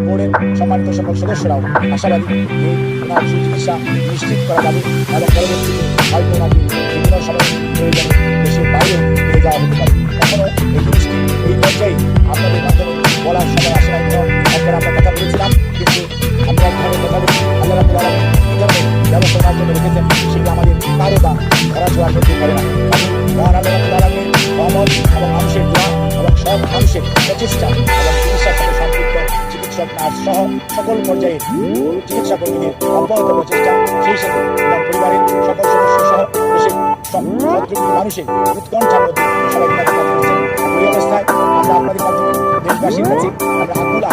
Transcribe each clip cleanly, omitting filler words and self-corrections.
বোর্ডের সম্মানিত সকল সদস্যরাও আশাবাদী যে ওনার সুচিকিৎসা নিশ্চিত করা যাবে এবং পরবর্তীতে হয়তো ওনাকে যে কোনো সময় প্রয়োজনে দেশের বাইরে নিয়ে যাওয়া হতে পারে। এখনও এই জিনিসটি এই পর্যায়ে আপনাদের মাধ্যমে বলার সময় আসে না। একবার আমরা কথা বলেছিলাম, কিন্তু আমরা একভাবে কথা বলি, আল্লাহ রাব্বুল আলামিন এই ধরনের ব্যবস্থা ওনার জন্য রেখেছেন, সেটা আমাদের কারো বা ধরা ছোঁয়ার মধ্যে পড়ে না। মহান আল্লাহ রাব্বুল আলামিন রহমত এবং মানুষের দোয়া এবং সব মানুষের প্রচেষ্টা এবং চিকিৎসার সাথে সম্পৃক্ত চিকিৎসক, নার্স সহ সকল পর্যায়ে চিকিৎসা কর্মীদের অব্যাহত প্রচেষ্টা, সেই সাথে এবং পরিবারের সকল সদস্য সহ দেশের সদৃঢ় মানুষের উৎকণ্ঠার মধ্যে সবাই কাজ করছেন। এই অবস্থায় আমরা আপনাদের মাধ্যমে দেশবাসীর কাছে আমরা আকুল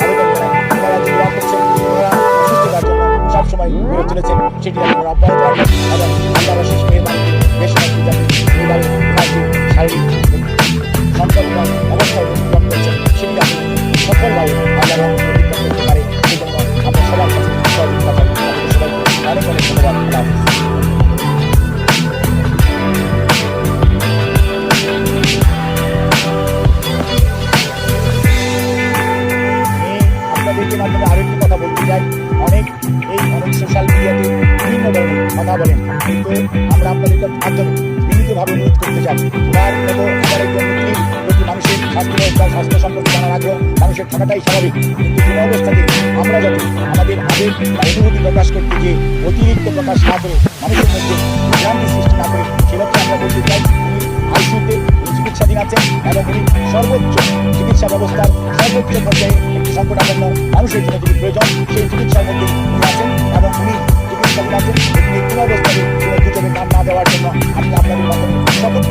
আবেদন জানাই, ওনারা যে দোয়া করছেন, ওনারা সুস্থতার জন্য সবসময় বেড়ে চলেছেন, সেটি আপনারা অব্যাহত রাখবেন এবং আল্লাহর অশেষ মেহেরবানিতে দেশবাসী যাতে পরিবারের শারীরিক সম্পর্ক অবস্থায় অতিক্রম করছেন, সেটি আপনি সফলভাবে আল্লাহর অতিক্রম করতে পারে। সেই জন্য আমরা সবার কাছে সহযোগিতা চাই। সবাইকে অনেক অনেক ধন্যবাদ। আল্লাহ হাফেজ। আপনাদেরকে মাধ্যমে আরো একটি কথা বলতে চাই। অনেক সোশ্যাল মিডিয়াতে বিভিন্ন ধরনের কথা বলেন, কিন্তু আমরা আপনাদের মাধ্যমে বিনীতভাবে অনুরোধ করতে চাই, ওনার মতো আবার একজন ব্যক্তির প্রতি মানুষের স্বাস্থ্য ব্যবস্থা, স্বাস্থ্য সম্পর্কে জানার আগ্রহ মানুষের থাকাটাই স্বাভাবিক, কিন্তু কোনো অবস্থাতে আমরা যাতে আমাদের আবেগ বা অনুভূতি প্রকাশ করতে গিয়ে অতিরিক্ত প্রকাশ না করে মানুষের মধ্যে বিভ্রান্তি সৃষ্টি না করে, সেক্ষেত্রে আমরা বলতে চাই আইসিইউতে চিকিৎসাধীন আছেন এবং উনি সর্বোচ্চ চিকিৎসা ব্যবস্থার সর্বোচ্চ পর্যায়ে একটি সংকটাপন্ন মানুষের জন্য যদি প্রয়োজন সেই চিকিৎসার মধ্যে উনি আছেন এবং উনি চিকিৎসাধীন আছেন। কোনো অবস্থায় কোনো গুজবে কান না দেওয়ার জন্য আমি আপনাদের মাধ্যমে শপথ